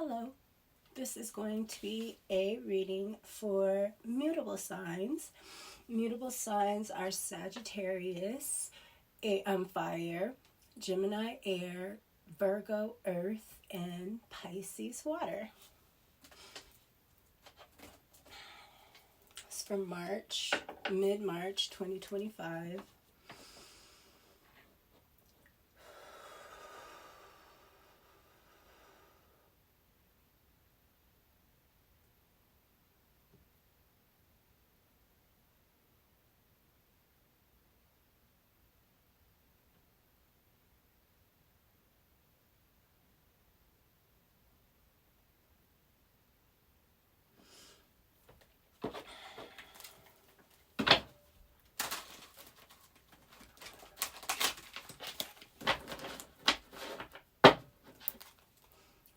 Hello, this is going to be a reading for mutable signs. Mutable signs are Sagittarius, fire, Gemini, air, Virgo, earth, and Pisces, water. It's for March, mid-March 2025.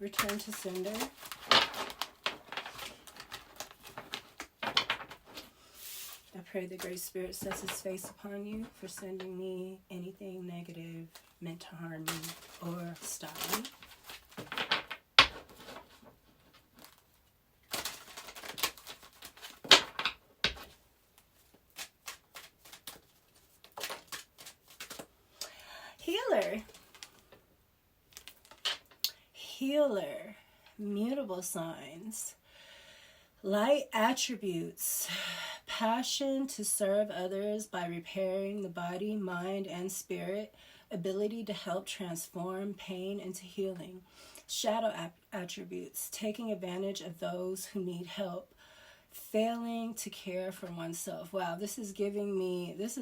Return to sender. I pray the Great Spirit sets his face upon you for sending me anything negative meant to harm me or stop me. Healer, mutable signs, light attributes, passion to serve others by repairing the body, mind, and spirit, ability to help transform pain into healing, shadow attributes, taking advantage of those who need help, failing to care for oneself. Wow, this is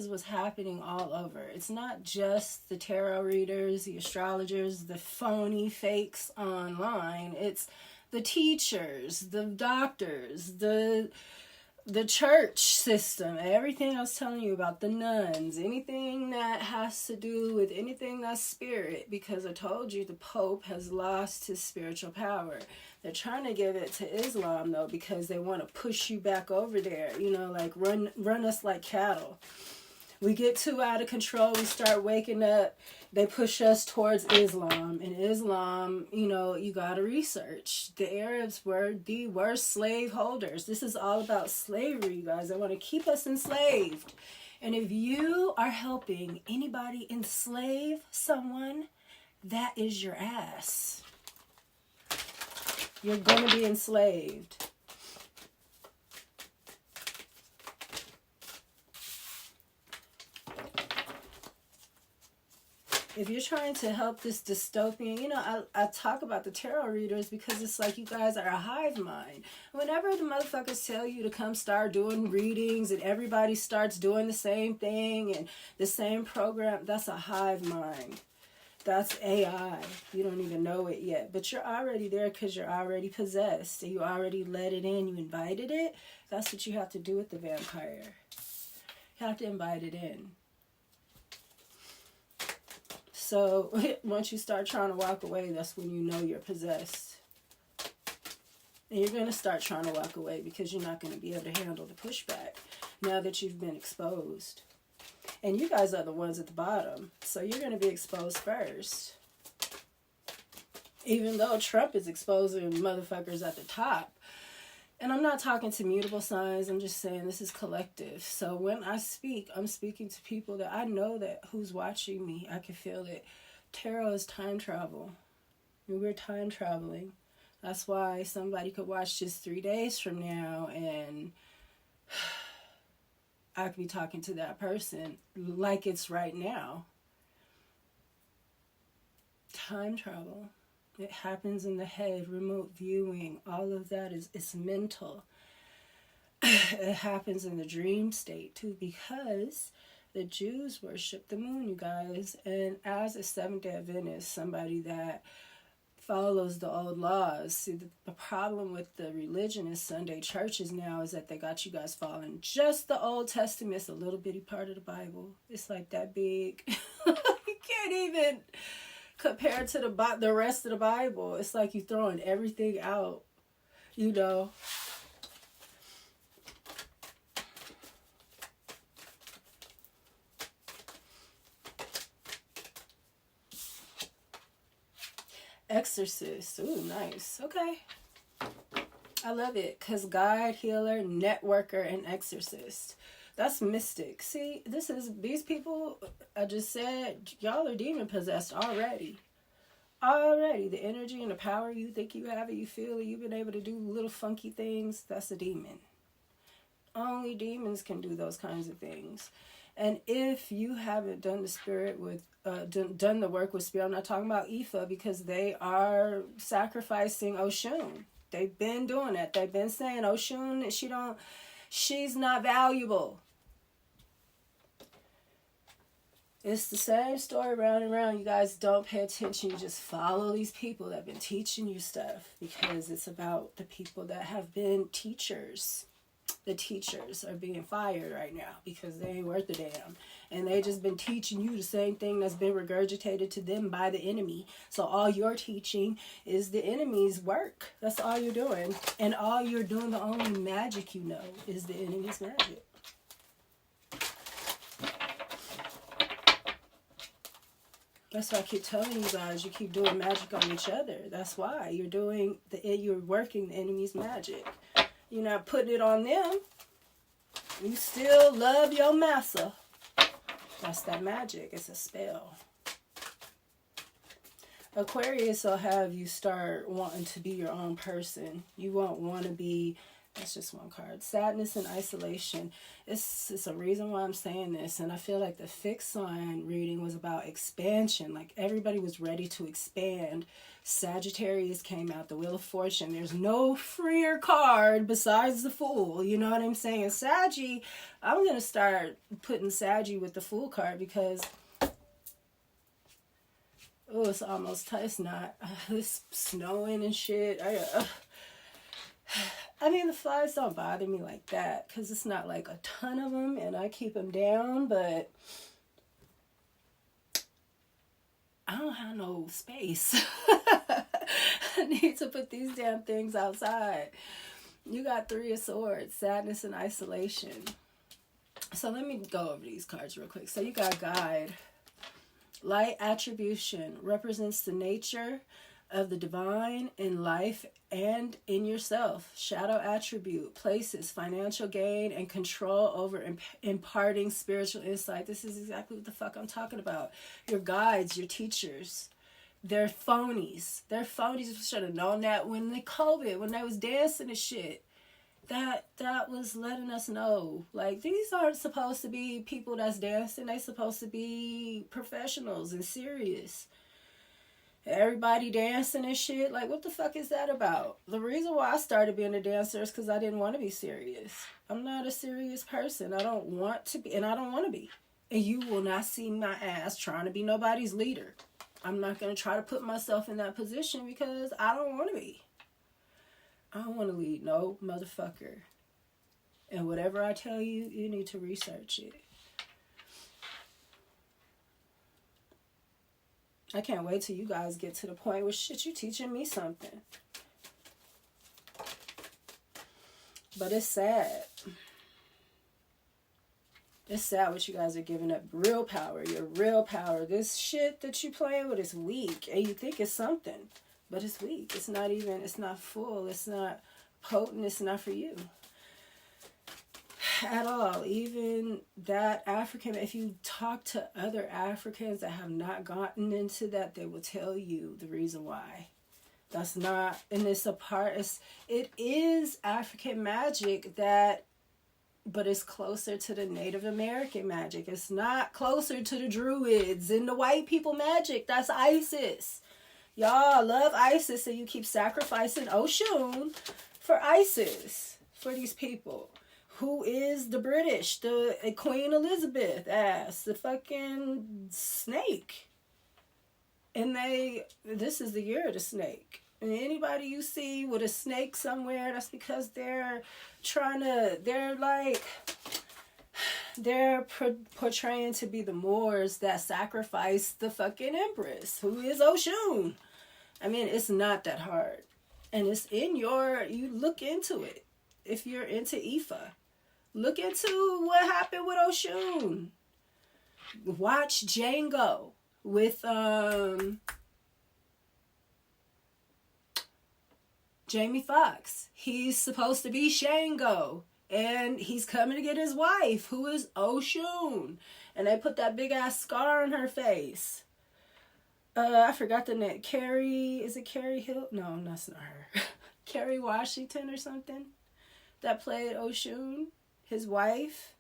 what's happening all over. It's not just the tarot readers, the astrologers, the phony fakes online. It's the teachers, the doctors, the church system, everything I was telling you about, the nuns, anything that has to do with anything that's spirit, because I told you the Pope has lost his spiritual power. They're trying to give it to Islam, though, because they want to push you back over there, like run us like cattle. We get too out of control, we start waking up, they push us towards Islam. And Islam, you got to research. The Arabs were the worst slave holders. This is all about slavery, you guys. They want to keep us enslaved. And if you are helping anybody enslave someone, that is your ass. You're going to be enslaved. If you're trying to help this dystopian, I talk about the tarot readers because it's like you guys are a hive mind. Whenever the motherfuckers tell you to come start doing readings and everybody starts doing the same thing and the same program, that's a hive mind. That's AI. You don't even know it yet. But you're already there because you're already possessed. You already let it in. You invited it. That's what you have to do with the vampire. You have to invite it in. So once you start trying to walk away, that's when you know you're possessed. And you're going to start trying to walk away because you're not going to be able to handle the pushback now that you've been exposed. And you guys are the ones at the bottom. So you're going to be exposed first. Even though Trump is exposing motherfuckers at the top. And I'm not talking to mutable signs. I'm just saying this is collective. So when I speak, I'm speaking to people that I know that who's watching me. I can feel it. Tarot is time travel. We're time traveling. That's why somebody could watch this 3 days from now and I could be talking to that person like it's right now. Time travel. It happens in the head, remote viewing, all of that it's mental. It happens in the dream state too, because the Jews worship the moon, you guys. And as a Seventh-day Adventist, somebody that follows the old laws. See, the problem with the religion in Sunday churches now is that they got you guys following just the Old Testament. It's a little bitty part of the Bible. It's like that big. You can't even compare to the rest of the Bible. It's like you throwing everything out, Exorcist. Ooh, nice. Okay. I love it. Because guide, healer, networker, and exorcist. That's mystic. See, these people, I just said, y'all are demon possessed already. Already. The energy and the power you think you have, you feel you've been able to do little funky things, that's a demon. Only demons can do those kinds of things. And if you haven't done the spirit with, done the work with spirit, I'm not talking about Ifa, because they are sacrificing Oshun. They've been doing that. They've been saying Oshun, she's not valuable. It's the same story round and round. You guys don't pay attention. You just follow these people that have been teaching you stuff, because it's about the people that have been teachers. The teachers are being fired right now because they ain't worth a damn. And they just been teaching you the same thing that's been regurgitated to them by the enemy. So all you're teaching is the enemy's work. That's all you're doing. And all you're doing, the only magic you know, is the enemy's magic. That's why I keep telling you guys, you keep doing magic on each other. That's why you're working the enemy's magic. You're not putting it on them. You still love your massa. That's that magic. It's a spell. Aquarius will have you start wanting to be your own person. You won't want to be... That's just one card. Sadness and isolation. It's a reason why I'm saying this. And I feel like the fixed sign reading was about expansion. Like everybody was ready to expand. Sagittarius came out, the Wheel of Fortune. There's no freer card besides the Fool. You know what I'm saying? Sagi, I'm going to start putting Sagi with the Fool card because... Oh, it's almost... It's not. It's snowing and shit. I mean, the flies don't bother me like that because it's not like a ton of them and I keep them down, but I don't have no space. I need to put these damn things outside. You got Three of Swords, sadness and isolation. So let me go over these cards real quick. So you got guide. Light attribution represents the nature of the divine in life and in yourself. Shadow attribute places financial gain and control over imparting spiritual insight. This is exactly what the fuck I'm talking about. Your guides, your teachers, they're phonies. They're phonies. You should have known that when the COVID, when they was dancing and shit. That was letting us know, like, these aren't supposed to be people that's dancing. They're supposed to be professionals and serious. Everybody dancing and shit. Like, what the fuck is that about? The reason why I started being a dancer is because I didn't want to be serious. I'm not a serious person. I don't want to be, and I don't want to be. And you will not see my ass trying to be nobody's leader. I'm not going to try to put myself in that position because I don't want to be. I don't want to lead no motherfucker. And whatever I tell you, you need to research it. I can't wait till you guys get to the point where shit, you teaching me something. But it's sad. It's sad what you guys are giving up. Real power, your real power. This shit that you playing with is weak. And you think it's something. But it's weak. It's not even, it's not full. It's not potent. It's not for you. At all. Even that African, if you talk to other Africans that have not gotten into that, they will tell you the reason why. That's not, and it's a part, it is African magic that, but it's closer to the Native American magic. It's not closer to the Druids and the white people magic. That's Isis. Y'all love Isis, so you keep sacrificing Oshun for Isis, for these people. Who is the British, the Queen Elizabeth ass, the fucking snake. And this is the year of the snake. And anybody you see with a snake somewhere, that's because they're portraying to be the Moors that sacrificed the fucking Empress, who is Oshun. I mean, it's not that hard. And it's you look into it. If you're into Ifa. Look into what happened with Oshun. Watch Django with Jamie Foxx. He's supposed to be Shango. And he's coming to get his wife, who is Oshun. And they put that big ass scar on her face. I forgot the name. Carrie, is it Carrie Hill? No, that's not her. Carrie Washington or something. That played Oshun, his wife.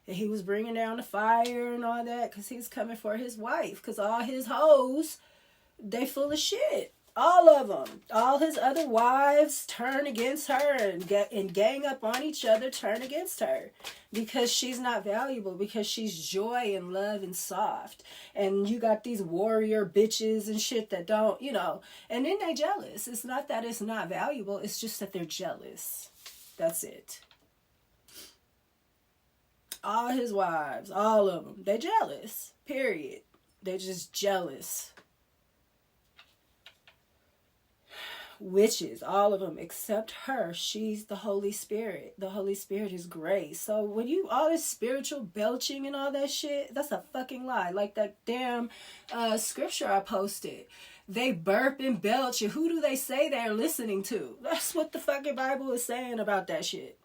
And he was bringing down the fire and all that because he's coming for his wife. Because all his hoes, they full of shit. All of them. All his other wives turn against her and gang up on each other, turn against her. Because she's not valuable. Because she's joy and love and soft. And you got these warrior bitches and shit that don't, you know. And then they jealous. It's not that it's not valuable. It's just that they're jealous. That's it. All his wives, all of them, they jealous. Period. They're just jealous. Witches, all of them, except her. She's the Holy Spirit. The Holy Spirit is grace. So when you, all this spiritual belching and all that shit, that's a fucking lie. Like that damn scripture I posted. They burp and belch, and who do they say they're listening to? That's what the fucking Bible is saying about that shit.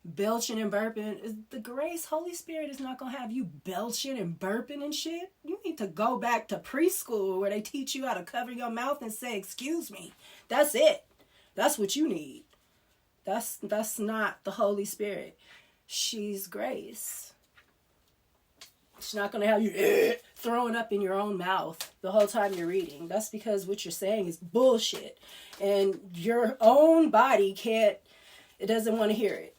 Belching and burping. The grace, Holy Spirit is not going to have you belching and burping and shit. You need to go back to preschool where they teach you how to cover your mouth and say, excuse me. That's it. That's what you need. That's not the Holy Spirit. She's grace. She's not going to have you throwing up in your own mouth the whole time you're reading. That's because what you're saying is bullshit. And your own body it doesn't want to hear it.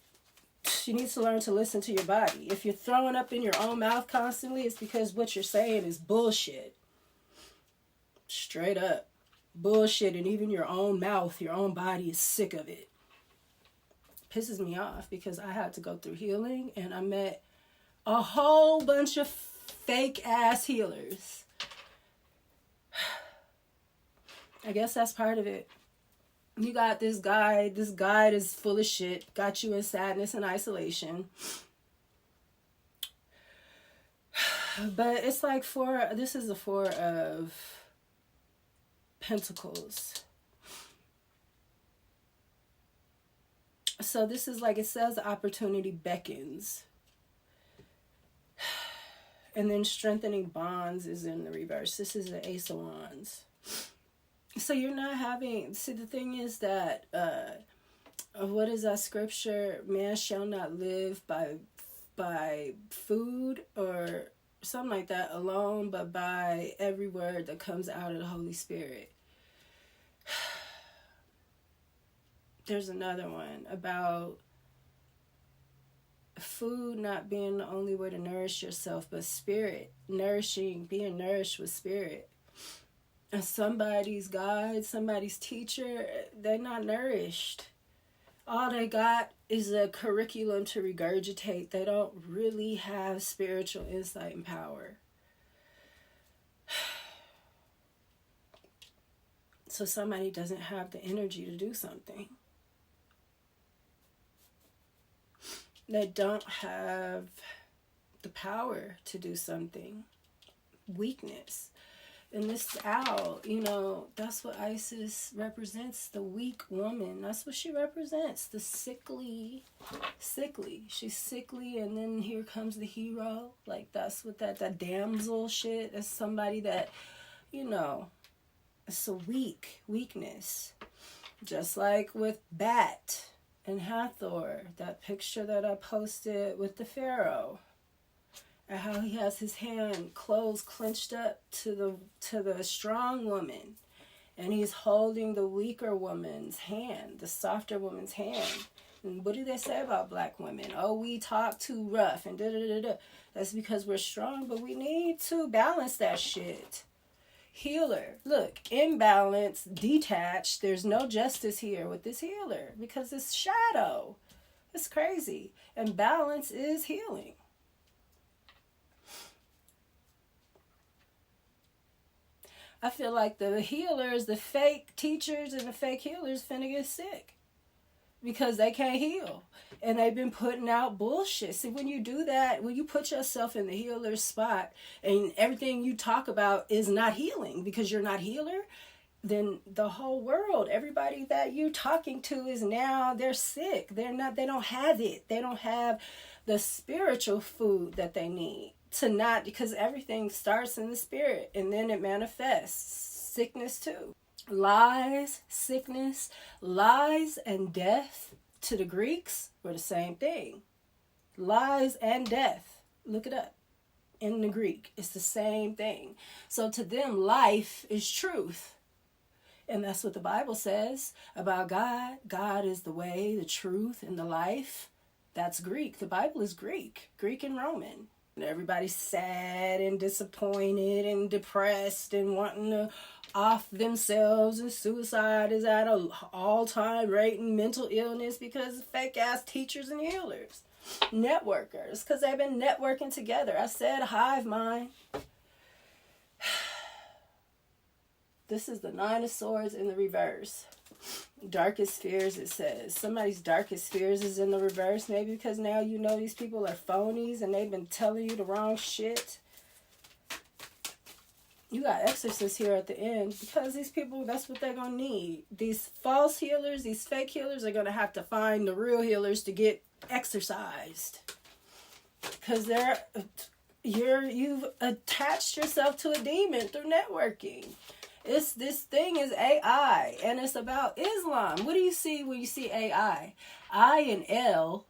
You need to learn to listen to your body. If you're throwing up in your own mouth constantly, it's because what you're saying is bullshit. Straight up. Bullshit. And even your own mouth, your own body is sick of it. Pisses me off because I had to go through healing and I met a whole bunch of fake ass healers. I guess that's part of it. You got this guy is full of shit, got you in sadness and isolation. But it's like this is the Four of Pentacles. So this is like, it says opportunity beckons. And then strengthening bonds is in the reverse. This is the Ace of Wands. So you're not having, see the thing is that, what is that scripture? Man shall not live by food or something like that alone, but by every word that comes out of the Holy Spirit. There's another one about food not being the only way to nourish yourself, but spirit, being nourished with spirit. And somebody's guide, somebody's teacher, they're not nourished. All they got is a curriculum to regurgitate. They don't really have spiritual insight and power. So somebody doesn't have the energy to do something. They don't have the power to do something. Weakness. And this owl, that's what Isis represents, the weak woman. That's what she represents, the sickly. She's sickly, and then here comes the hero. Like, that's what that damsel shit is, somebody that, it's a weakness. Just like with Bat and Hathor, that picture that I posted with the Pharaoh. And how he has his clothes clenched up to the strong woman. And he's holding the weaker woman's hand, the softer woman's hand. And what do they say about black women? Oh, we talk too rough and da-da-da-da. That's because we're strong, but we need to balance that shit. Healer. Look, imbalance, detached. There's no justice here with this healer because it's shadow. It's crazy. And balance is healing. I feel like the healers, the fake teachers and the fake healers finna get sick because they can't heal. And they've been putting out bullshit. See, when you do that, when you put yourself in the healer's spot and everything you talk about is not healing because you're not healer, then the whole world, everybody that you're talking to is now, they're sick. They don't have it. They don't have the spiritual food that they need to not, because everything starts in the spirit and then it manifests. Sickness too. Lies, sickness, lies and death to the Greeks were the same thing. Lies and death. Look it up. In the Greek, it's the same thing. So to them, life is truth. And that's what the Bible says about God. God is the way, the truth, and the life. That's Greek. The Bible is Greek. Greek and Roman. And everybody's sad and disappointed and depressed and wanting to off themselves, and suicide is at an all-time rate in mental illness because of fake-ass teachers and healers. Networkers, because they've been networking together. I said hive mind. This is the Nine of Swords in the reverse. Darkest fears, it says. Somebody's darkest fears is in the reverse. Maybe because now you know these people are phonies and they've been telling you the wrong shit. You got exorcists here at the end because these people, that's what they're going to need. These false healers, these fake healers are going to have to find the real healers to get exorcised. Because you've attached yourself to a demon through networking. This thing is AI, and it's about Islam. What do you see when you see AI? I and L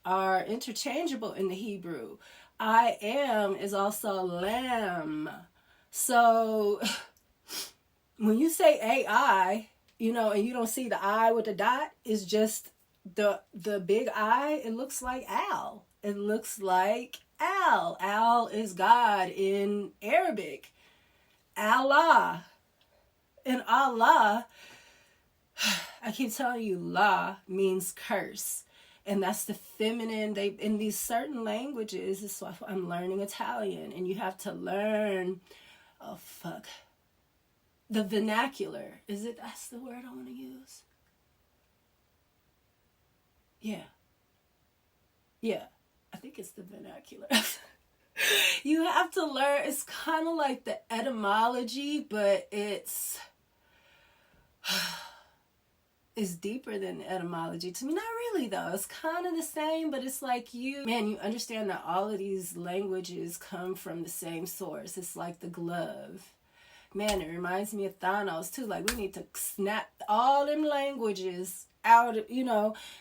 are interchangeable in the Hebrew. I am is also lamb. So when you say AI, you know, and you don't see the I with the dot, it's just the big I. It looks like Al. It looks like Al. Al is God in Arabic. Allah. And Allah, I keep telling you, La means curse. And that's the feminine. They in these certain languages, it's why I'm learning Italian. And you have to learn, the vernacular. That's the word I want to use? Yeah. I think it's the vernacular. You have to learn. It's kind of like the etymology, but it's deeper than the etymology to me. Not really though. It's kind of the same, but it's like you understand that all of these languages come from the same source. It's like the glove. Man, it reminds me of Thanos too. Like we need to snap all them languages out,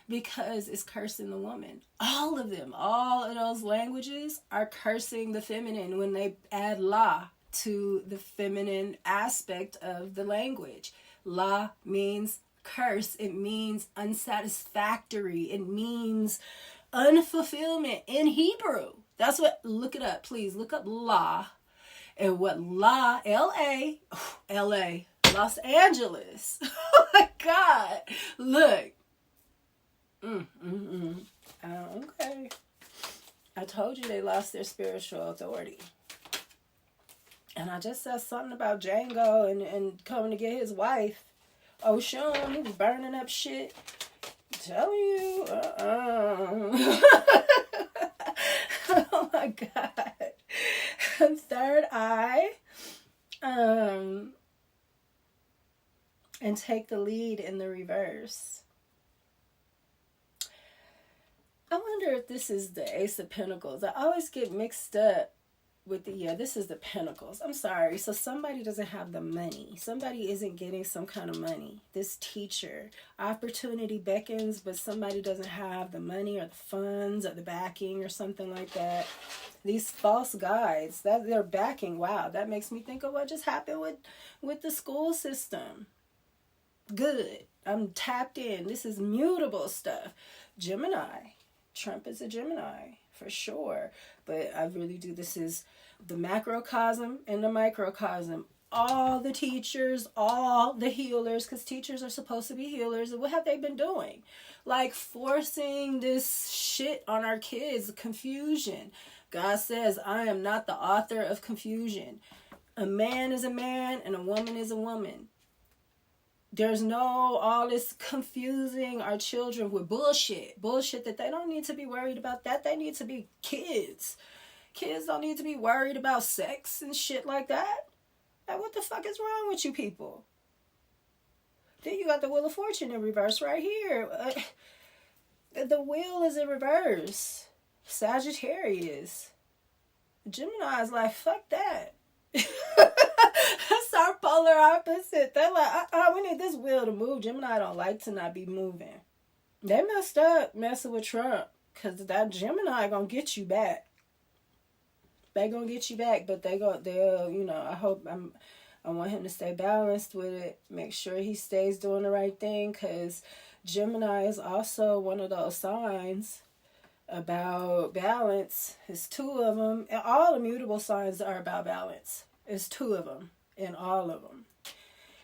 because it's cursing the woman. All of them, all of those languages are cursing the feminine when they add la to the feminine aspect of the language. La means curse. It means unsatisfactory. It means unfulfillment in Hebrew. That's what, look it up, please. Look up la. And what la, L-A, Los Angeles. Oh my God. Look. Okay. I told you they lost their spiritual authority. And I just said something about Django and coming to get his wife. Oshun, he was burning up shit. I'm telling you. Oh my God. Third eye. And take the lead in the reverse. I wonder if this is the Ace of Pentacles. I always get mixed up with this is the Pentacles. I'm sorry. So somebody doesn't have the money. Somebody isn't getting some kind of money. This teacher, opportunity beckons, but somebody doesn't have the money or the funds or the backing or something like that. These false guides, that they're backing. Wow, that makes me think of what just happened with the school system. Good. I'm tapped in. This is mutable stuff. Gemini. Trump is a Gemini for sure. But I really do. This is the macrocosm and the microcosm. All the teachers, all the healers, because teachers are supposed to be healers. And what have they been doing? Like forcing this shit on our kids. Confusion. God says, I am not the author of confusion. A man is a man and a woman is a woman. There's no all this confusing our children with bullshit that they don't need to be worried about. That they need to be kids. Kids don't need to be worried about sex and shit like that. Like, what the fuck is wrong with you people? Then you got the Wheel of Fortune in reverse right here. The wheel is in reverse. Sagittarius. Gemini is like, fuck that. That's our polar opposite. They're like, we need this wheel to move. Gemini don't like to not be moving. They messed up messing with Trump, because that Gemini gonna get you back. They gonna get you back, but they'll, you know, I want him to stay balanced with it. Make sure he stays doing the right thing, because Gemini is also one of those signs about balance. It's two of them. And all the mutable signs are about balance. It's two of them in all of them.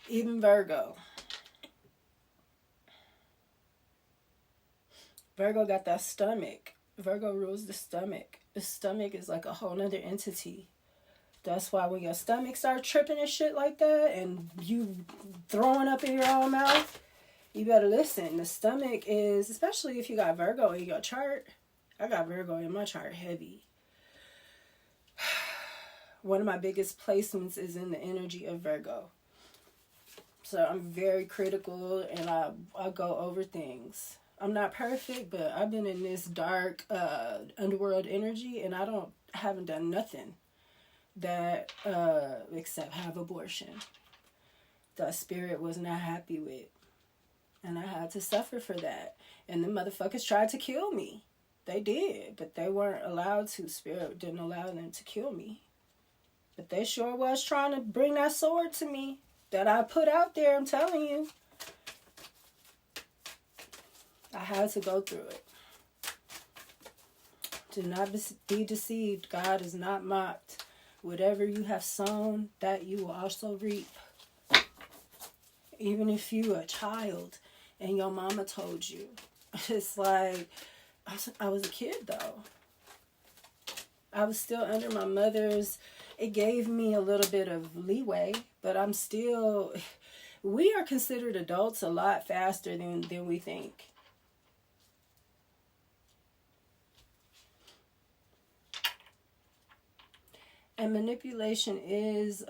Even Virgo. Virgo got that stomach. Virgo rules the stomach. The stomach is like a whole nother entity. That's why when your stomach starts tripping and shit like that, and you throwing up in your own mouth, you better listen. The stomach is, especially if you got Virgo in your chart. I got Virgo in my chart heavy. One of my biggest placements is in the energy of Virgo. So I'm very critical, and I go over things. I'm not perfect, but I've been in this dark underworld energy, and I haven't done nothing that except have abortion. The spirit was not happy with, and I had to suffer for that. And the motherfuckers tried to kill me. They did, but they weren't allowed to. Spirit didn't allow them to kill me, but they sure was trying to bring that sword to me that I put out there. I'm telling you, I had to go through it. Do not be deceived. God is not mocked. Whatever you have sown, that you will also reap. Even if you a child and your mama told you. It's like, I was a kid though. I was still under my mother's. It gave me a little bit of leeway, but I'm still, we are considered adults a lot faster than we think. And manipulation is,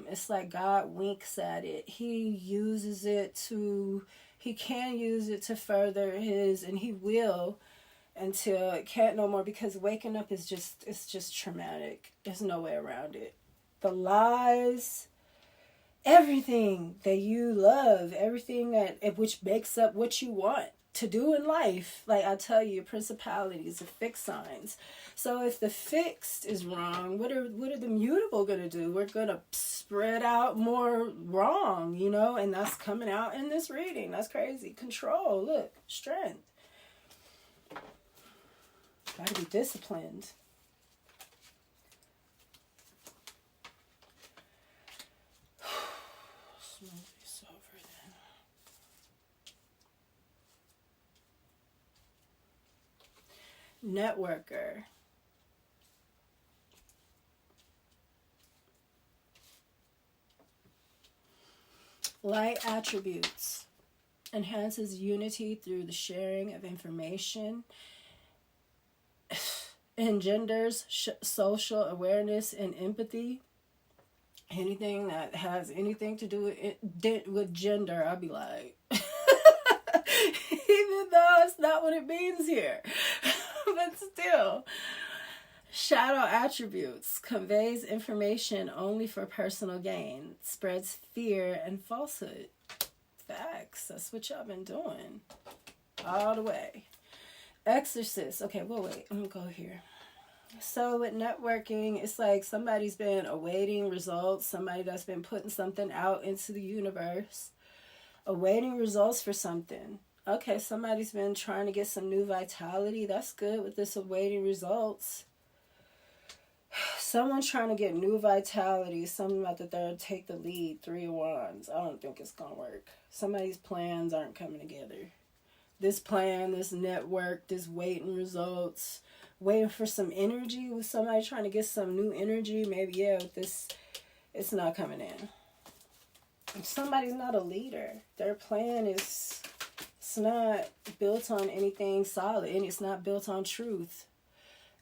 it's like God winks at it. He uses it to, he can use it to further his, and he will until it can't no more, because waking up is just, it's just traumatic. There's no way around it. The lies, everything that you love, everything that, which makes up what you want to do in life. Like I tell you, principalities are fixed signs. So if the fixed is wrong, what are the mutable going to do? We're going to spread out more wrong, you know, and that's coming out in this reading. That's crazy. Control, look, strength. Got to be disciplined. Smooth this over then. Networker. Light attributes. Enhances unity through the sharing of information. Engenders social awareness and empathy. Anything that has anything to do with gender, I'll be like, even though it's not what it means here, but still. Shadow attributes. Conveys information only for personal gain. Spreads fear and falsehood. Facts. That's what y'all been doing. All the way. Exorcist. Okay, well, wait. I'm going to go here. So with networking, it's like somebody's been awaiting results. Somebody that's been putting something out into the universe. Awaiting results for something. Okay, somebody's been trying to get some new vitality. That's good with this awaiting results. Someone's trying to get new vitality. Someone about to third take the lead. 3 of Wands. I don't think it's going to work. Somebody's plans aren't coming together. This plan, this network, this waiting results. Waiting for some energy with somebody trying to get some new energy. Maybe, yeah, with this, it's not coming in. If somebody's not a leader, their plan is, it's not built on anything solid, and it's not built on truth.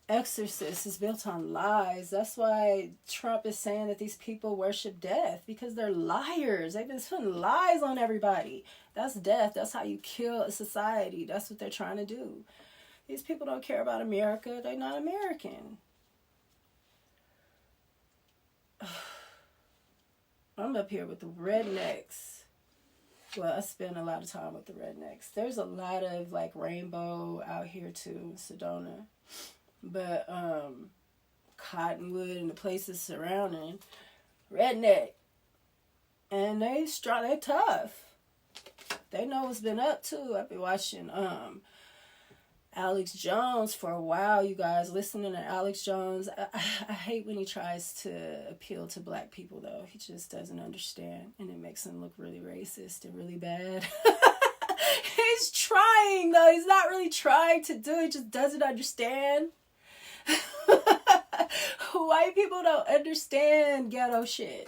Exorcist is built on lies. That's why Trump is saying that these people worship death, because they're liars. They've been putting lies on everybody. That's death. That's how you kill a society. That's what they're trying to do. These people don't care about America. They're not American. I'm up here with the rednecks. Well, I spend a lot of time with the rednecks. There's a lot of like rainbow out here too in Sedona. But Cottonwood and the places surrounding, redneck. And they strong, they tough. They know what's been up too. I've been watching Alex Jones for a while, you guys. Listening to Alex Jones. I hate when he tries to appeal to black people, though. He just doesn't understand. And it makes him look really racist and really bad. He's trying, though. He's not really trying to do it. He just doesn't understand. White people don't understand ghetto shit.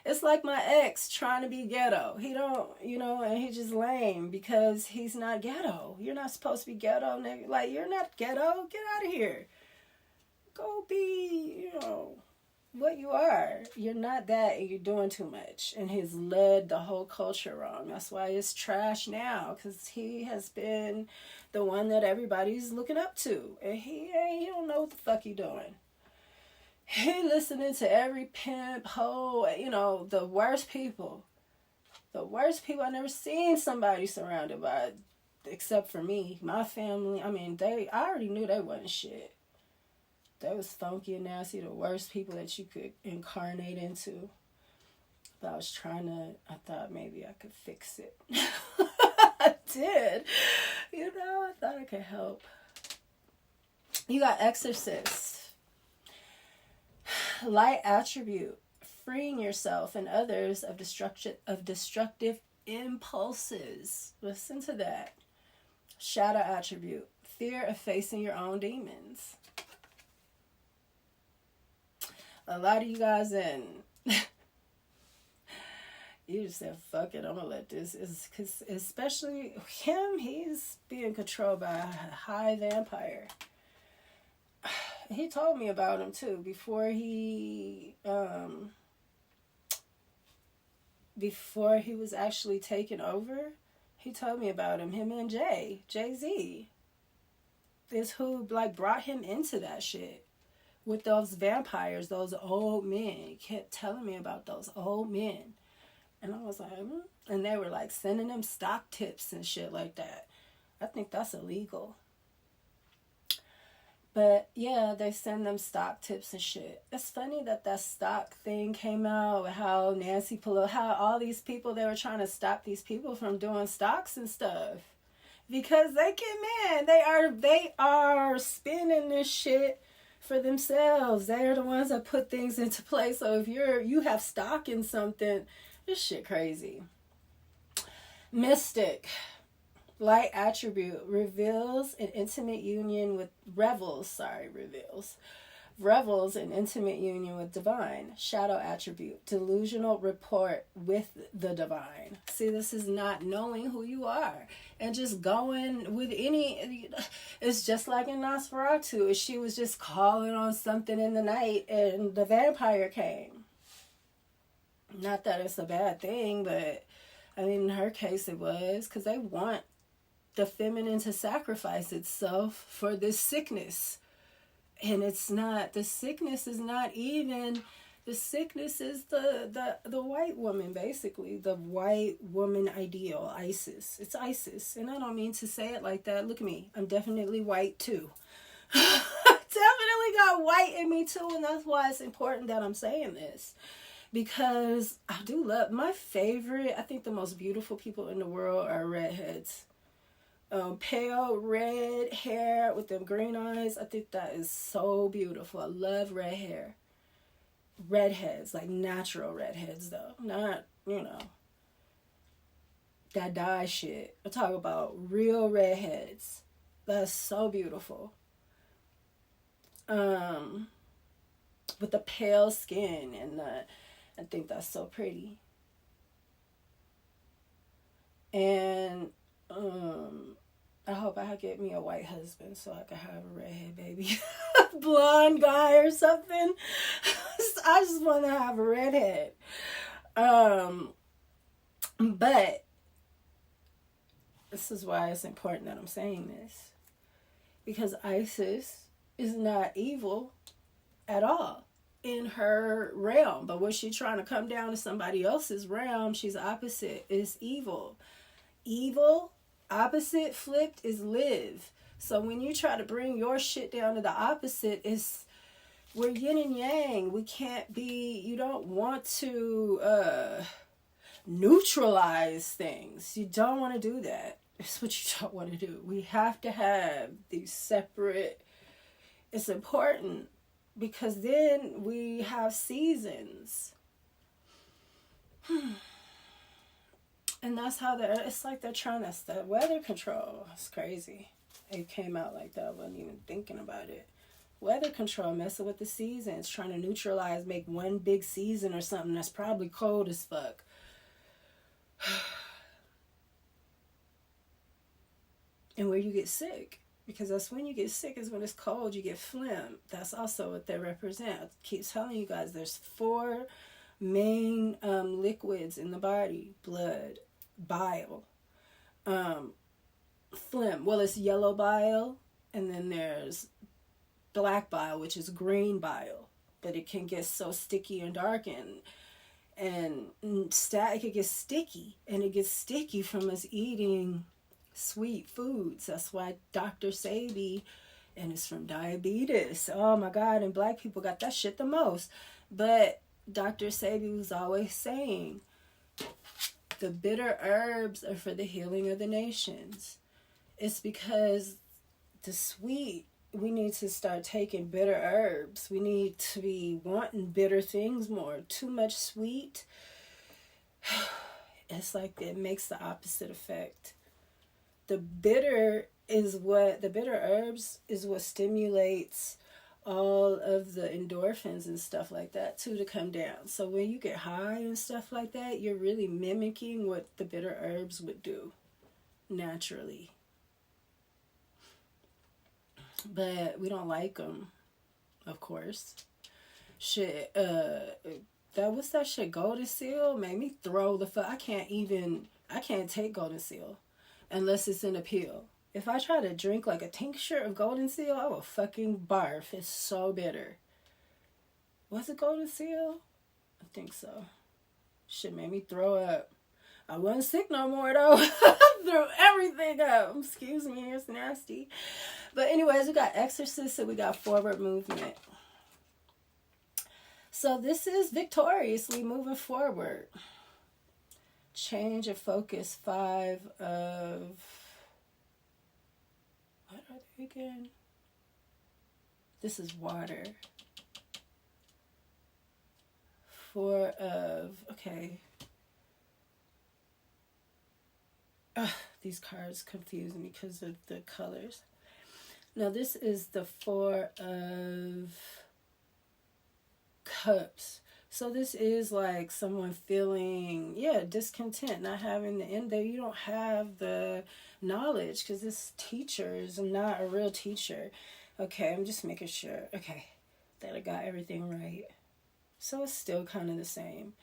It's like my ex trying to be ghetto. He don't, and he just lame because he's not ghetto. You're not supposed to be ghetto, nigga. Like, you're not ghetto. Get out of here. Go be, what you are. You're not that, and you're doing too much. And he's led the whole culture wrong. That's why it's trash now, because he has been the one that everybody's looking up to. And he don't know what the fuck he doing. He listening to every pimp, hoe, the worst people. The worst people. I never seen somebody surrounded by, except for me, my family. I mean, I already knew they wasn't shit. They was funky and nasty, the worst people that you could incarnate into. But I thought maybe I could fix it. I did. I thought I could help. You got Exorcist. Light attribute, freeing yourself and others of destructive impulses. Listen to that. Shadow attribute, fear of facing your own demons. A lot of you guys you just said, fuck it, I'm gonna let this, because especially him, he's being controlled by a high vampire. He told me about him too before he was actually taken over. He told me about him. Him and Jay-Z is who like brought him into that shit with those vampires, those old men. He kept telling me about those old men, and I was like, and they were like sending him stock tips and shit like that. I think that's illegal. But yeah, they send them stock tips and shit. It's funny that stock thing came out, how Nancy Pelosi, how all these people, they were trying to stop these people from doing stocks and stuff. Because they get mad. They are spinning this shit for themselves. They are the ones that put things into place. So if you have stock in something, this shit crazy. Mystic. Light attribute, revels an intimate union with revels an intimate union with divine. Shadow attribute, delusional rapport with the divine. See, this is not knowing who you are and just going with any. It's just like in Nosferatu. She was just calling on something in the night and the vampire came. Not that it's a bad thing, but I mean, in her case it was, because they want the feminine to sacrifice itself for this sickness. And it's not, the sickness is not even, the sickness is the white woman, basically. The white woman ideal, ISIS. It's ISIS. And I don't mean to say it like that. Look at me. I'm definitely white too. Definitely got white in me too. And that's why it's important that I'm saying this. Because I do love, my favorite, I think the most beautiful people in the world are redheads. Pale red hair with them green eyes. I think that is so beautiful. I love red hair. Redheads, like natural redheads though. Not, that dye shit. I talk about real redheads. That's so beautiful. With the pale skin and I think that's so pretty. And I hope I get me a white husband so I can have a redhead baby. Blonde guy or something. I just want to have a redhead. But this is why it's important that I'm saying this. Because Isis is not evil at all in her realm. But when she's trying to come down to somebody else's realm, she's opposite. Is evil. Evil, opposite, flipped is live. So when you try to bring your shit down to the opposite, we're yin and yang. We can't be, you don't want to neutralize things. You don't want to do that. It's what you don't want to do. We have to have these separate, it's important because then we have seasons. And that's how it's like they're trying to stop weather control. It's crazy. It came out like that. I wasn't even thinking about it. Weather control, messing with the seasons, trying to neutralize, make one big season or something that's probably cold as fuck. And where you get sick, because that's when you get sick, is when it's cold, you get phlegm. That's also what they represent. I keep telling you guys, there's 4 main liquids in the body: blood, bile, phlegm. Well, it's yellow bile, and then there's black bile, which is green bile, but it can get so sticky and dark, and it could get sticky, and it gets sticky from us eating sweet foods. That's why Dr. Sagi, and it's from diabetes. Oh my God, and black people got that shit the most. But Dr. Sagi was always saying, the bitter herbs are for the healing of the nations. It's because the sweet, we need to start taking bitter herbs. We need to be wanting bitter things more. Too much sweet, it's like it makes the opposite effect. The bitter herbs is what stimulates all of the endorphins and stuff like that too to come down. So when you get high and stuff like that, you're really mimicking what the bitter herbs would do naturally. But we don't like them, of course. Shit, what's that shit, Golden Seal? Made me throw the fuck. I can't take Golden Seal unless it's in a pill. If I try to drink like a tincture of Golden Seal, I will fucking barf. It's so bitter. Was it Golden Seal? I think so. Shit made me throw up. I wasn't sick no more though. I threw everything up. Excuse me, it's nasty. But anyways, we got Exorcist and we got Forward Movement. So this is victoriously moving forward. Change of focus, 5 of... What are they again? This is water. 4 of... Okay. These cards confuse me because of the colors. Now this is the 4 of Cups. So this is like someone feeling, discontent, not having the end there. You don't have the knowledge because this teacher is not a real teacher. Okay, I'm just making sure. Okay, that I got everything right. So it's still kind of the same.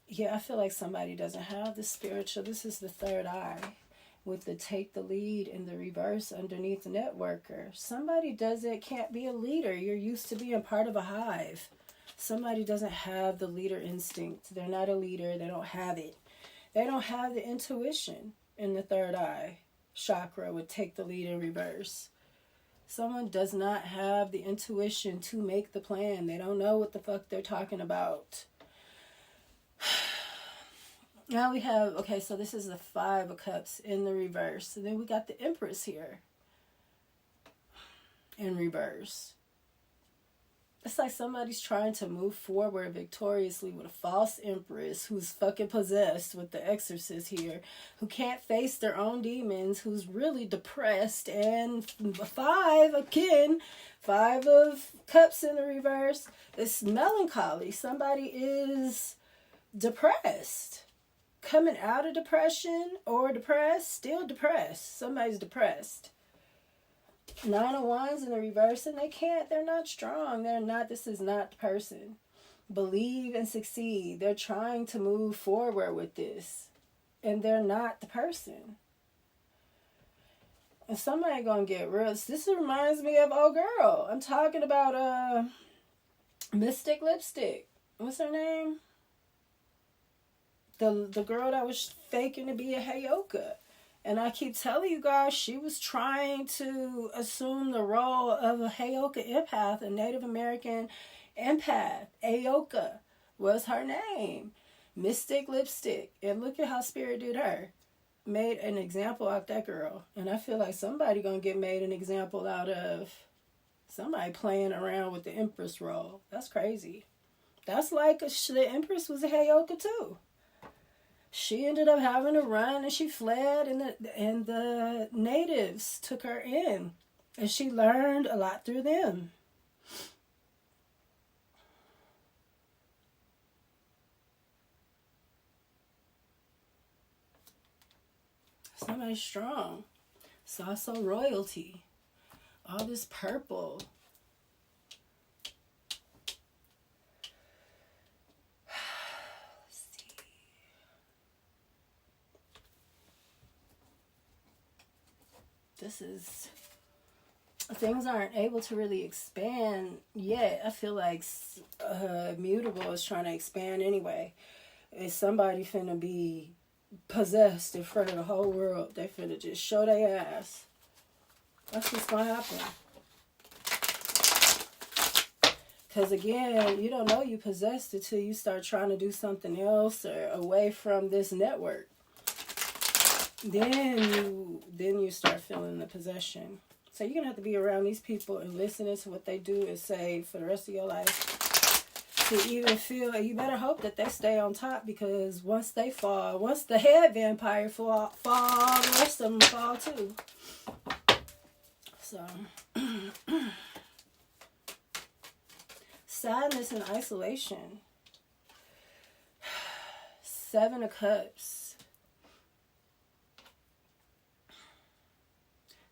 Yeah, I feel like somebody doesn't have the spiritual. This is the 3rd eye with the take the lead in the reverse underneath the networker. Somebody can't be a leader. You're used to being part of a hive. Somebody doesn't have the leader instinct. They're not a leader. They don't have it. They don't have the intuition in the 3rd eye chakra would take the lead in reverse. Someone does not have the intuition to make the plan. They don't know what the fuck they're talking about. Now we have, okay, so this is the 5 of Cups in the reverse. And then we got the Empress here in reverse. It's like somebody's trying to move forward victoriously with a false empress who's fucking possessed with the exorcist here, who can't face their own demons, who's really depressed, and five of cups in the reverse. It's melancholy. Somebody is depressed. Coming out of depression or depressed, still depressed. Somebody's depressed. 9 of Wands in the reverse, and they're not strong. This is not the person. Believe and succeed. They're trying to move forward with this, and they're not the person. And somebody gonna get real. This reminds me of old girl. I'm talking about Mystic Lipstick. What's her name? The girl that was faking to be a Heyoka. And I keep telling you guys, she was trying to assume the role of a Heyoka empath, a Native American empath. Ayoka was her name. Mystic Lipstick. And look at how Spirit did her. Made an example out of that girl. And I feel like somebody gonna get made an example out of. Somebody playing around with the Empress role. That's crazy. That's like the Empress was a Heyoka too. She ended up having to run, and she fled, and the natives took her in, and she learned a lot through them. Somebody's strong. It's also royalty. All this purple. Things aren't able to really expand yet. I feel like Mutable is trying to expand anyway. Is somebody finna be possessed in front of the whole world? They finna just show their ass. That's what's gonna happen. Because again, you don't know you possessed until you start trying to do something else or away from this network. Then you start feeling the possession. So you're going to have to be around these people and listening to what they do and say for the rest of your life to even feel. You better hope that they stay on top, because once they fall, once the head vampire fall, the rest of them fall too. So sadness and isolation. 7 of Cups.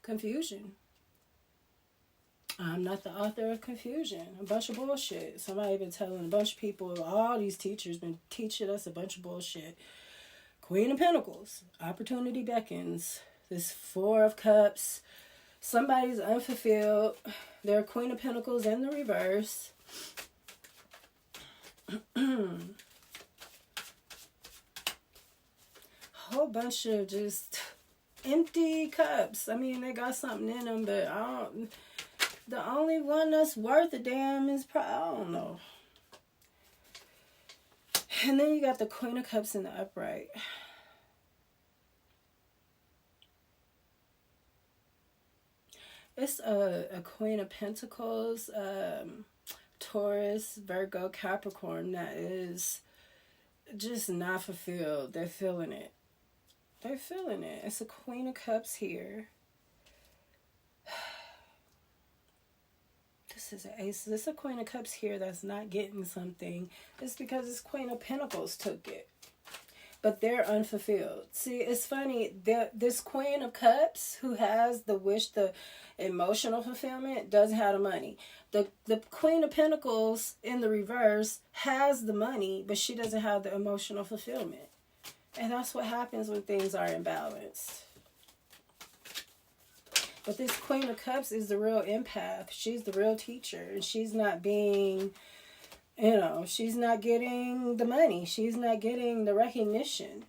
Confusion. I'm not the author of confusion. A bunch of bullshit. Somebody been telling a bunch of people, all these teachers been teaching us a bunch of bullshit. Queen of Pentacles. Opportunity beckons. This 4 of Cups. Somebody's unfulfilled. They're Queen of Pentacles in the reverse. Whole bunch of just empty cups. I mean, they got something in them, but the only one that's worth a damn is I don't know. And then you got the Queen of Cups in the upright. It's a Queen of Pentacles, Taurus, Virgo, Capricorn that is just not fulfilled. They're feeling it. They're feeling it. It's a Queen of Cups here. This is an Ace. This is a Queen of Cups here that's not getting something. It's because this Queen of Pentacles took it. But they're unfulfilled. See, it's funny. This Queen of Cups who has the wish, the emotional fulfillment, doesn't have the money. The Queen of Pentacles in the reverse has the money, but she doesn't have the emotional fulfillment. And that's what happens when things are imbalanced. But this Queen of Cups is the real empath. She's the real teacher. And she's not being, she's not getting the money. She's not getting the recognition.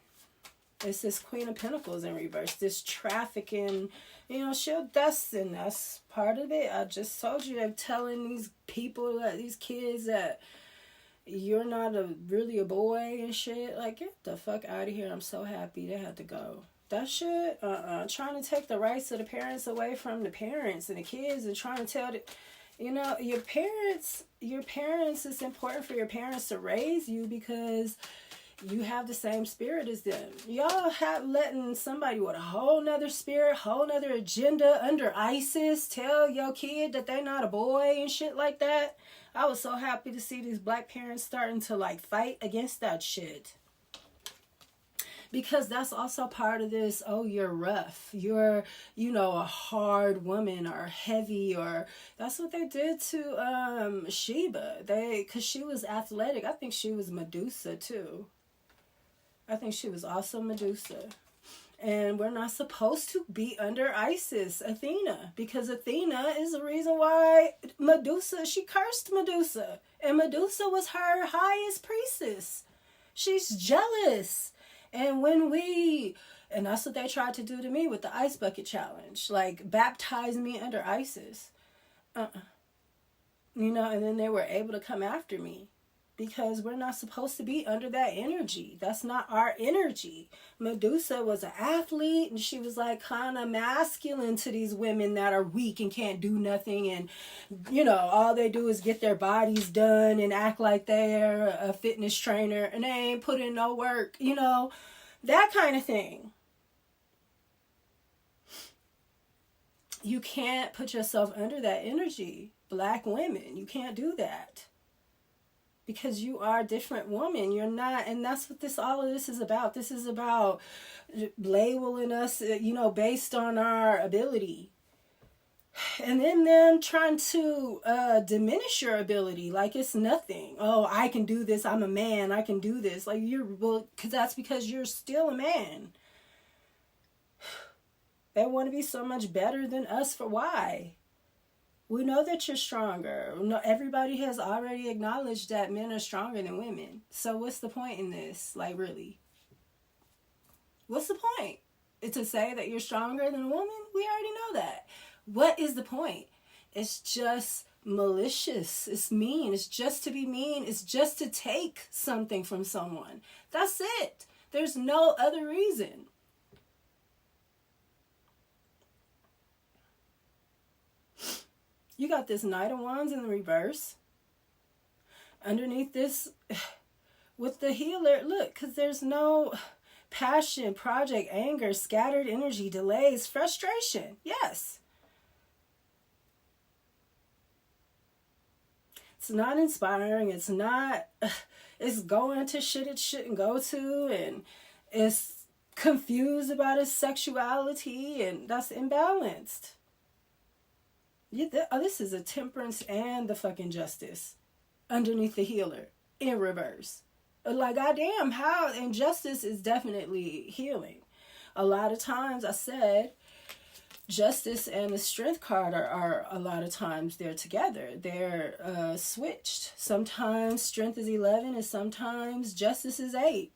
It's this Queen of Pentacles in reverse. This trafficking, that's part of it. I just told you, they're telling these people, these kids, that you're not really a boy and shit. Like, get the fuck out of here. I'm so happy they had to go. That shit, trying to take the rights of the parents away from the parents and the kids, and trying to tell that You know, your parents, it's important for your parents to raise you because you have the same spirit as them. Y'all have letting somebody with a whole nother spirit, whole nother agenda under ISIS tell your kid that they not a boy and shit like that. I was so happy to see these black parents starting to like fight against that shit. Because that's also part of this, oh, you're rough, you're, you know, a hard woman or heavy, or that's what they did to Sheba. Because she was athletic. I think she was Medusa too. I think she was also Medusa. And we're not supposed to be under Isis, Athena, because Athena is the reason why Medusa, she cursed Medusa. And Medusa was her highest priestess. She's jealous. And and that's what they tried to do to me with the ice bucket challenge. Like, baptize me under Isis. You know, and then they were able to come after me. Because we're not supposed to be under that energy. That's not our energy. Medusa was an athlete, and she was like kind of masculine to these women that are weak and can't do nothing. And, you know, all they do is get their bodies done and act like they're a fitness trainer and they ain't put in no work, you know, that kind of thing. You can't put yourself under that energy. Black women, you can't do that. Because you are a different woman. You're not, and that's what all of this is about. This is about labeling us, you know, based on our ability. And then them trying to diminish your ability like it's nothing. Oh, I can do this. I'm a man. I can do this. Like, because that's because you're still a man. They want to be so much better than us for why? We know that you're stronger. No, everybody has already acknowledged that men are stronger than women. So what's the point in this? Like, really? What's the point? It's to say that you're stronger than a woman? We already know that. What is the point? It's just malicious. It's mean. It's just to be mean. It's just to take something from someone. That's it. There's no other reason. You got this Knight of Wands in the reverse. Underneath this, with the healer, look, because there's no passion, project, anger, scattered energy, delays, frustration. Yes. It's not inspiring. It's not, it's going to shit it shouldn't go to, and it's confused about its sexuality, and that's imbalanced. This is a Temperance and the fucking Justice underneath the healer in reverse. Like, goddamn, how injustice is definitely healing. A lot of times I said Justice and the Strength card are a lot of times they're together. They're switched. Sometimes Strength is 11 and sometimes Justice is 8.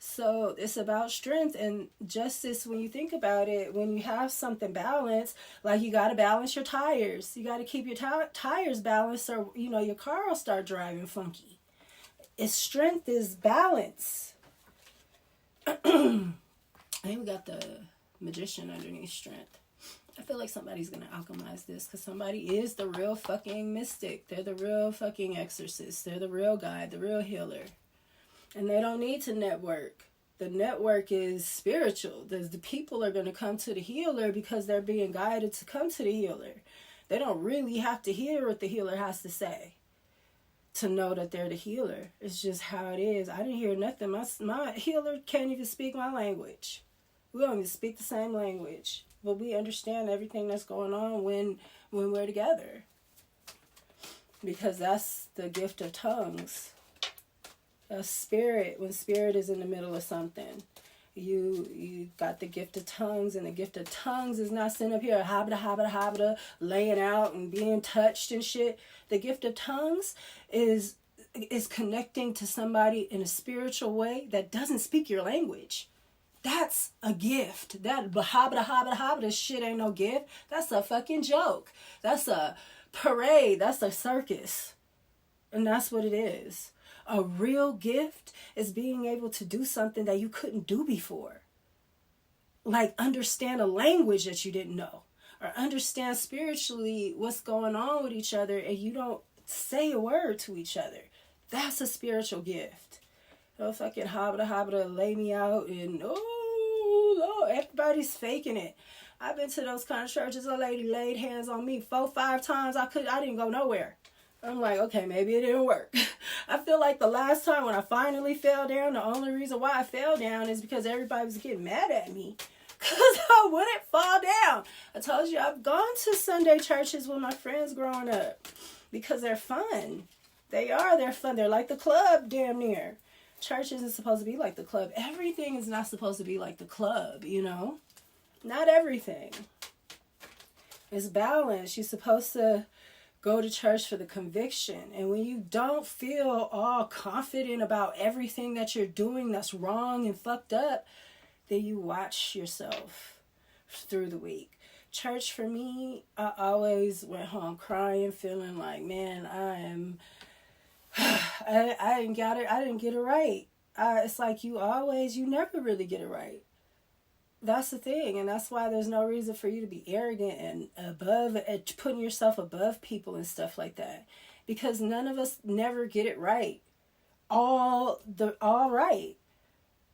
So it's about strength and justice. When you think about it, when you have something balanced, like, you got to balance your tires. You got to keep your tires balanced, or, you know, your car will start driving funky. Its strength is balance. And we got the Magician underneath Strength. I feel like somebody's going to alchemize this, because somebody is the real fucking mystic. They're the real fucking exorcist. They're the real guide, the real healer. And they don't need to network. The network is spiritual. The people are going to come to the healer because they're being guided to come to the healer. They don't really have to hear what the healer has to say to know that they're the healer. It's just how it is. I didn't hear nothing. My healer can't even speak my language. We don't even speak the same language. But we understand everything that's going on when we're together. Because that's the gift of tongues. A spirit, when spirit is in the middle of something, you got the gift of tongues, and the gift of tongues is not sitting up here habita, laying out and being touched and shit. The gift of tongues is connecting to somebody in a spiritual way that doesn't speak your language. That's a gift. That habita shit ain't no gift. That's a fucking joke. That's a parade. That's a circus. And that's what it is. A real gift is being able to do something that you couldn't do before. Like, understand a language that you didn't know. or understand spiritually what's going on with each other, and you don't say a word to each other. That's a spiritual gift. Oh, fucking habda, lay me out, and oh, Lord, everybody's faking it. I've been to those kind of churches. A lady laid hands on me 4-5 times. I didn't go nowhere. I'm like, okay, maybe it didn't work. I feel like the last time when I finally fell down, the only reason why I fell down is because everybody was getting mad at me. Because I wouldn't fall down. I told you I've gone to Sunday churches with my friends growing up. Because they're fun. They're fun. They're like the club, damn near. Church isn't supposed to be like the club. Everything is not supposed to be like the club, you know? Not everything. It's balanced. You're supposed to go to church for the conviction. And when you don't feel all confident about everything that you're doing that's wrong and fucked up, then you watch yourself through the week. Church for me, I always went home crying, feeling like, man, I didn't get it. I didn't get it right. It's like you never really get it right. That's the thing, and that's why there's no reason for you to be arrogant and putting yourself above people and stuff like that, because none of us never get it right. All right.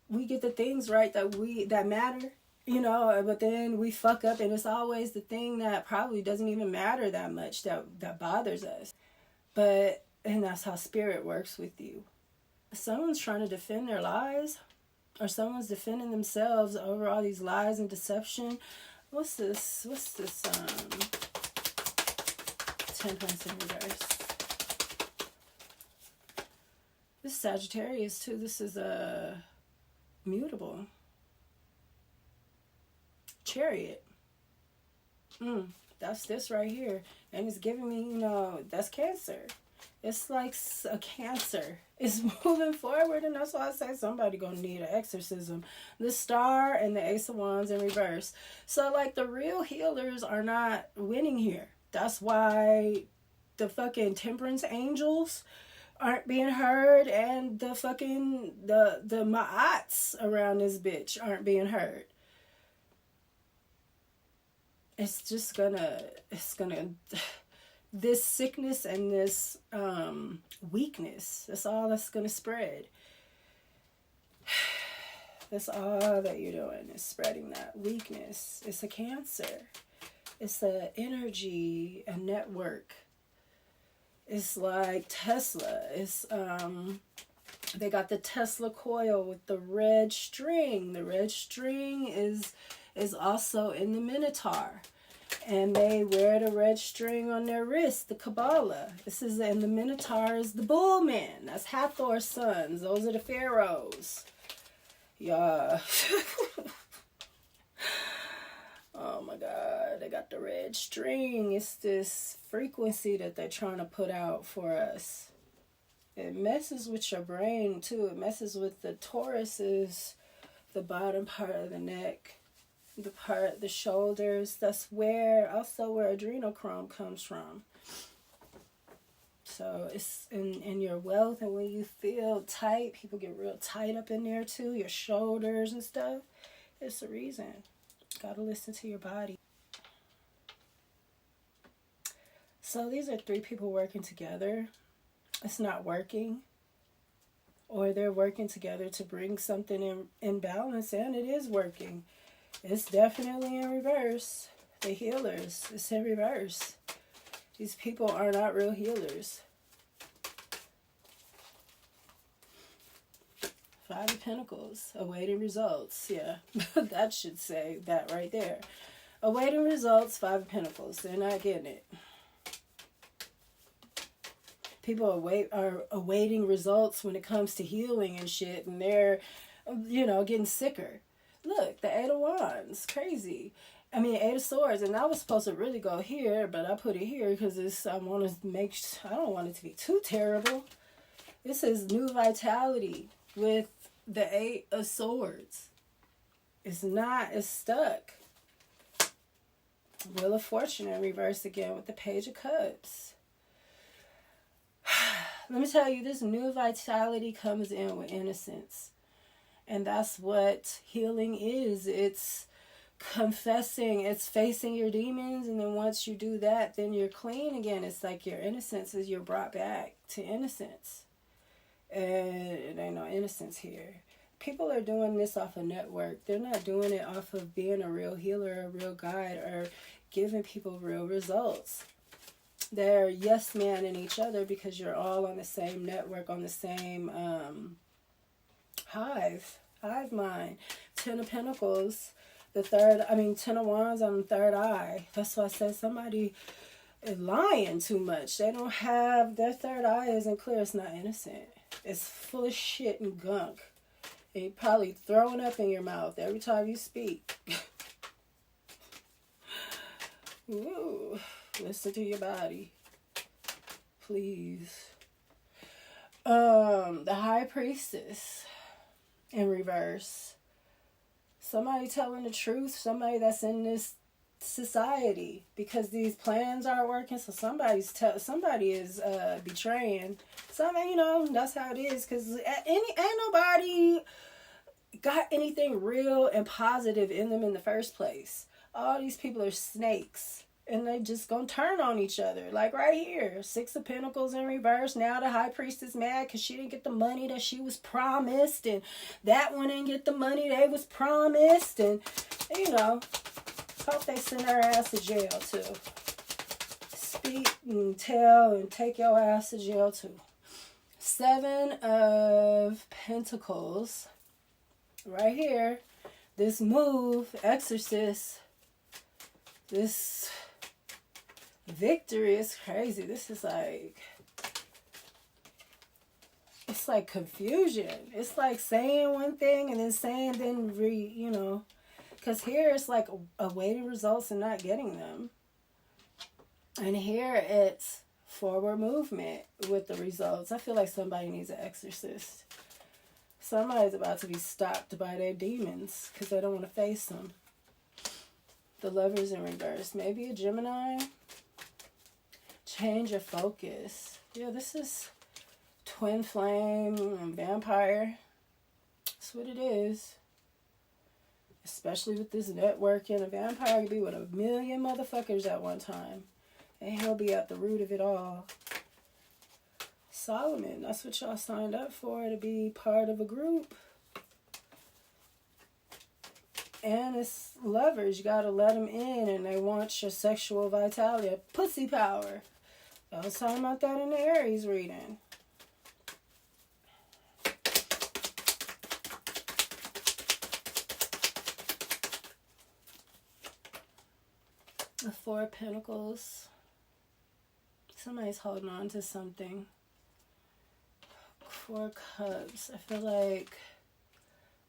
We get the things right that matter, you know, but then we fuck up, and it's always the thing that probably doesn't even matter that much that bothers us. And that's how spirit works with you. If someone's trying to defend their lies, or someone's defending themselves over all these lies and deception. What's this? Temperance in reverse. This is Sagittarius too. This is a Mutable. Chariot. That's this right here. And it's giving me, you know, that's Cancer. It's like a Cancer. It's moving forward, and that's why I say somebody gonna need an exorcism. The Star and the Ace of Wands in reverse. So, like, the real healers are not winning here. That's why the fucking temperance angels aren't being heard, and the fucking the ma'ats around this bitch aren't being heard. It's gonna this sickness and this weakness, that's all that's gonna spread. That's all that you're doing, is spreading that weakness. It's a Cancer. It's a energy, a network. It's like Tesla. It's they got the Tesla coil with the red string. The red string is also in the Minotaur. And they wear the red string on their wrist, the Kabbalah. This is, and the Minotaur is the Bullman. That's Hathor's sons. Those are the pharaohs. Yeah. Oh my God. They got the red string. It's this frequency that they're trying to put out for us. It messes with your brain too. It messes with the Taurus, is the bottom part of the neck. The shoulders, that's where adrenochrome comes from. So it's in your wealth, and when you feel tight, people get real tight up in there too, your shoulders and stuff. It's a reason. Gotta listen to your body. So these are 3 people working together. It's not working. Or they're working together to bring something in balance, and it is working. It's definitely in reverse. The healers, it's in reverse. These people are not real healers. 5 of Pentacles, awaiting results. Yeah, that should say that right there. Awaiting results, 5 of Pentacles. They're not getting it. People are awaiting results when it comes to healing and shit, and they're, you know, getting sicker. Look, the 8 of Wands, crazy. I mean, 8 of Swords, and I was supposed to really go here, but I put it here because I don't want it to be too terrible. This is new vitality with the 8 of Swords. It's stuck. Wheel of Fortune in reverse again with the Page of Cups. Let me tell you, this new vitality comes in with innocence. And that's what healing is. It's confessing, it's facing your demons, and then once you do that, then you're clean again. It's like your innocence is, you're brought back to innocence. And it ain't no innocence here. People are doing this off a network. They're not doing it off of being a real healer, a real guide, or giving people real results. They're yes man in each other because you're all on the same network, on the same hive mind. 10 of Pentacles, Ten of Wands on the third eye. That's why I said somebody is lying too much. They don't have, their third eye isn't clear. It's not innocent. It's full of shit and gunk. And you're probably throwing up in your mouth every time you speak. Ooh, listen to your body. Please. The High Priestess in reverse. Somebody telling the truth, somebody that's in this society, because these plans aren't working, so somebody is betraying. Somebody, that's how it is, because ain't nobody got anything real and positive in them in the first place. All these people are snakes, and they just gonna turn on each other. Like right here, 6 of Pentacles in reverse. Now the High Priestess mad because she didn't get the money that she was promised, and that one didn't get the money they was promised, and hope they send her ass to jail too. Speak and tell and take your ass to jail too. 7 of Pentacles right here. This move, Exorcist, this victory is crazy. This is like, it's like confusion. It's like saying one thing and then saying, because here it's like awaiting results and not getting them. And here it's forward movement with the results. I feel like somebody needs an exorcist. Somebody's about to be stopped by their demons because they don't want to face them. The Lovers in reverse. Maybe a Gemini. Change your focus. Yeah, this is twin flame and vampire. That's what it is. Especially with this networking. A vampire could be with a million motherfuckers at one time. And he'll be at the root of it all. Solomon, that's what y'all signed up for, to be part of a group. And it's lovers. You gotta let them in, and they want your sexual vitality, pussy power. I was talking about that in the Aries reading. The 4 of Pentacles. Somebody's holding on to something. 4 Cups. I feel like,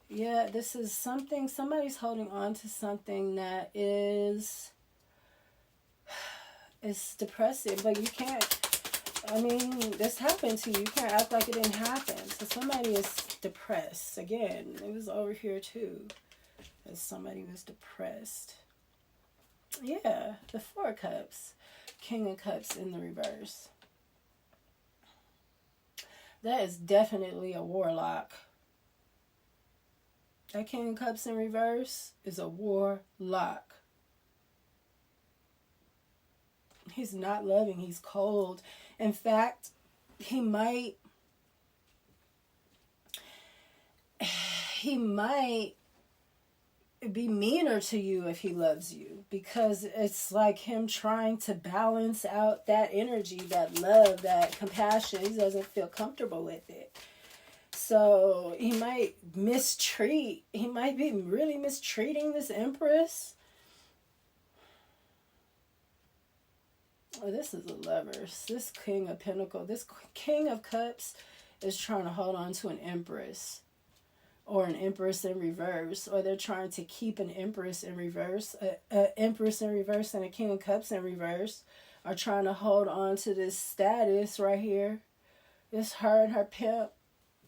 yeah, this is something, somebody's holding on to something that is depressive, but you can't, this happened to you. You can't act like it didn't happen. So somebody is depressed. Again, it was over here too. As somebody was depressed. Yeah, the 4 Cups. King of Cups in the reverse. That is definitely a warlock. That King of Cups in reverse is a warlock. He's not loving. He's cold. In fact, he might be meaner to you if he loves you, because it's like him trying to balance out that energy, that love, that compassion. He doesn't feel comfortable with it. So he might be really mistreating this Empress. Oh, this is a Lovers. This King of Pentacles, this King of Cups is trying to hold on to an Empress. Or an Empress in reverse, or they're trying to keep an Empress in reverse. An Empress in reverse and a King of Cups in reverse are trying to hold on to this status right here. It's her and her pimp.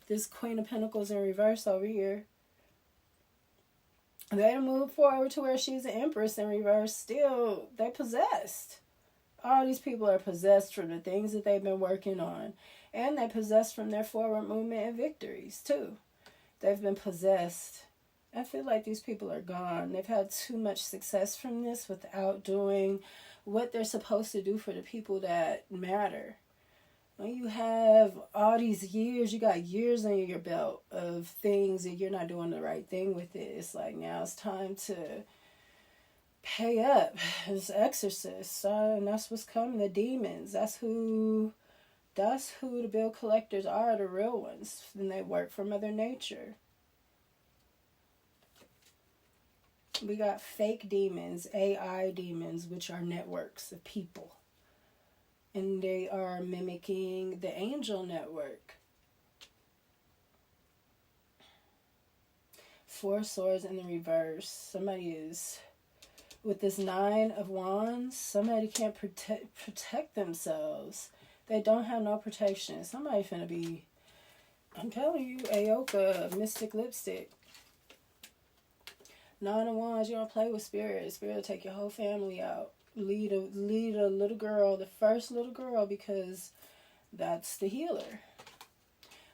This Queen of Pentacles in reverse over here. They move forward to where she's an Empress in reverse. Still, they possessed. All these people are possessed from the things that they've been working on. And they possessed from their forward movement and victories too. They've been possessed I feel like these people are gone. They've had too much success from this without doing what they're supposed to do for the people that matter. When you have all these years, you got years under your belt of things and you're not doing the right thing with it. It's like, now it's time to pay up. It's exorcists, and that's what's coming. The demons. That's who the bill collectors are, the real ones. And they work for Mother Nature. We got fake demons, AI demons, which are networks of people. And they are mimicking the angel network. 4 swords in the reverse. Somebody is, with this 9 of wands, somebody can't protect themselves. They don't have no protection. Somebody finna be, I'm telling you, Aoka, mystic lipstick. 9 of wands, you don't play with spirit. Spirit will take your whole family out. Lead a little girl, the first little girl, because that's the healer.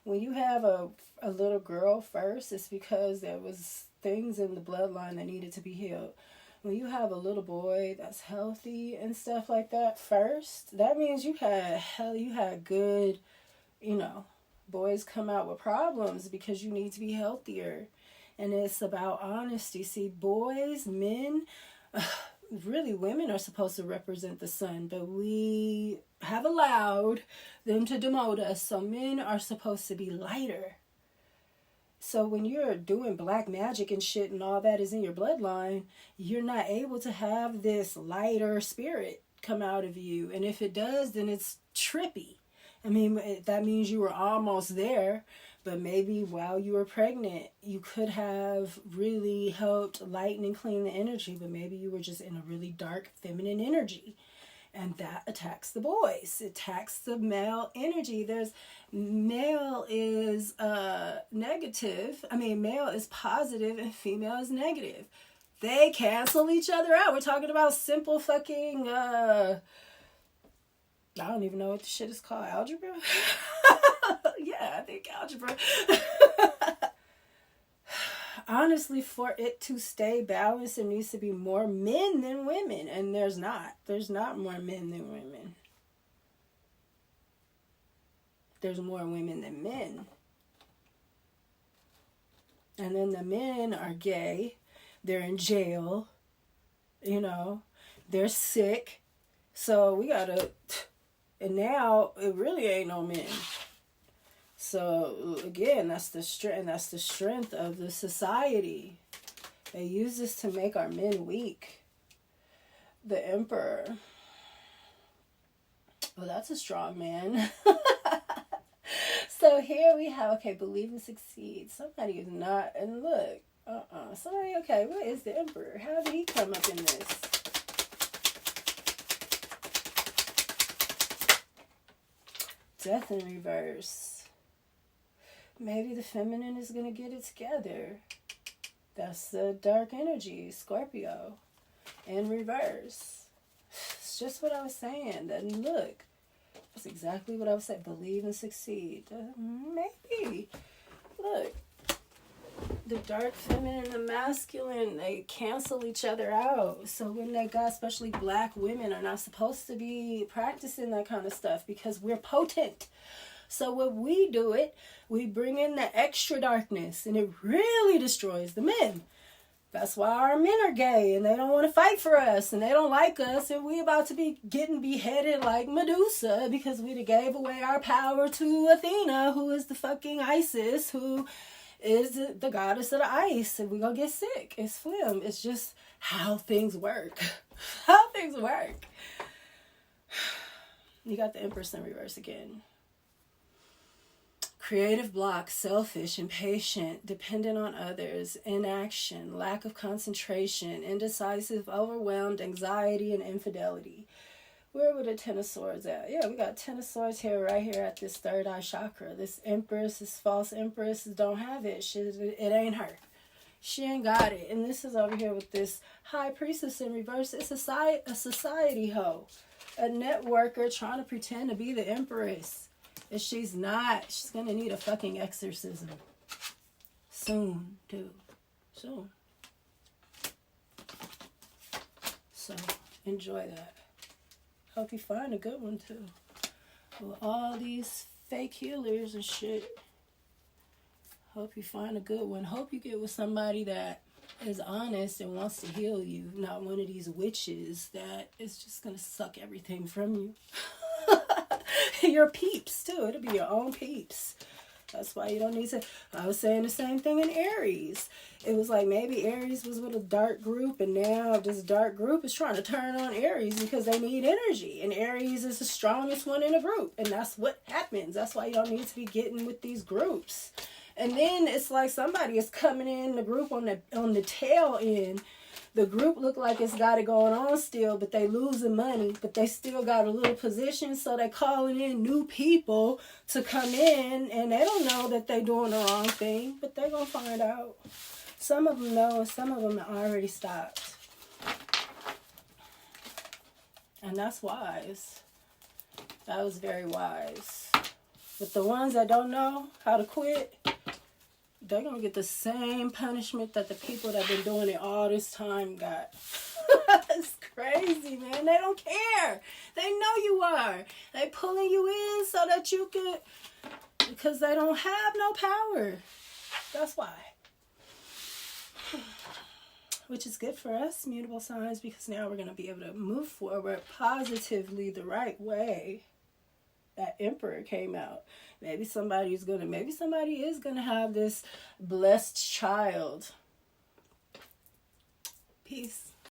When you have a little girl first, it's because there was things in the bloodline that needed to be healed. When you have a little boy that's healthy and stuff like that first, that means you had good, boys come out with problems because you need to be healthier. And it's about honesty. See, boys, men, really women are supposed to represent the sun, but we have allowed them to demote us. So men are supposed to be lighter. So when you're doing black magic and shit and all that is in your bloodline, you're not able to have this lighter spirit come out of you. And if it does, then it's trippy. I mean, that means you were almost there. But maybe while you were pregnant, you could have really helped lighten and clean the energy. But maybe you were just in a really dark feminine energy. And that attacks the boys. It attacks the male energy. Male is negative. Male is positive and female is negative. They cancel each other out. We're talking about simple fucking, I don't even know what the shit is called. Algebra? Yeah, I think algebra. Honestly, for it to stay balanced, there needs to be more men than women. And there's not. There's not more men than women. There's more women than men. And then the men are gay. They're in jail. They're sick. So we gotta... And now, it really ain't no men. So, again, that's the strength of the society. They use this to make our men weak. The Emperor. Well, that's a strong man. So here we have, believe and succeed. Somebody is not, and look, somebody, what is the Emperor? How did he come up in this? Death in reverse. Maybe the feminine is going to get it together. That's the dark energy, Scorpio, in reverse. It's just what I was saying. And look, that's exactly what I was saying. Believe and succeed. Maybe. Look, the dark feminine and the masculine, they cancel each other out. So when they got, especially black women, are not supposed to be practicing that kind of stuff because we're potent. So when we do it, we bring in the extra darkness, and it really destroys the men. That's why our men are gay, and they don't want to fight for us, and they don't like us, and we about to be getting beheaded like Medusa because we gave away our power to Athena, who is the fucking Isis, who is the goddess of the ice, and we're going to get sick. It's phlegm. It's just how things work. How things work. You got the Empress in reverse again. Creative block, selfish, impatient, dependent on others, inaction, lack of concentration, indecisive, overwhelmed, anxiety, and infidelity. Where were the Ten of Swords at? Yeah, we got Ten of Swords here, right here at this third eye chakra. This Empress, this false Empress, don't have it. It ain't her. She ain't got it. And this is over here with this High Priestess in reverse. It's a society hoe. A networker trying to pretend to be the Empress. If she's not, she's going to need a fucking exorcism. Soon, too. soon. So enjoy that. Hope you find a good one too. With all these fake healers and shit, hope you find a good one. Hope you get with somebody that is honest and wants to heal you, not one of these witches that is just gonna suck everything from you. Your peeps too. It'll be your own peeps. That's why you don't need to. I was saying the same thing in Aries. It was like maybe Aries was with a dark group, and now this dark group is trying to turn on Aries because they need energy. And Aries is the strongest one in the group. And that's what happens. That's why you don't need to be getting with these groups. And then it's like somebody is coming in the group on the tail end. The group look like it's got it going on still, but they losing money, but they still got a little position, so they calling in new people to come in, and they don't know that they doing the wrong thing, but they gonna find out. Some of them know, and some of them already stopped. And that's wise. That was very wise. But the ones that don't know how to quit, they're going to get the same punishment that the people that have been doing it all this time got. It's crazy, man. They don't care. They know you are. They pulling you in so that you can, because they don't have no power. That's why. Which is good for us, mutable signs, because now we're going to be able to move forward positively the right way. That Emperor came out. Maybe somebody is going to have this blessed child. Peace.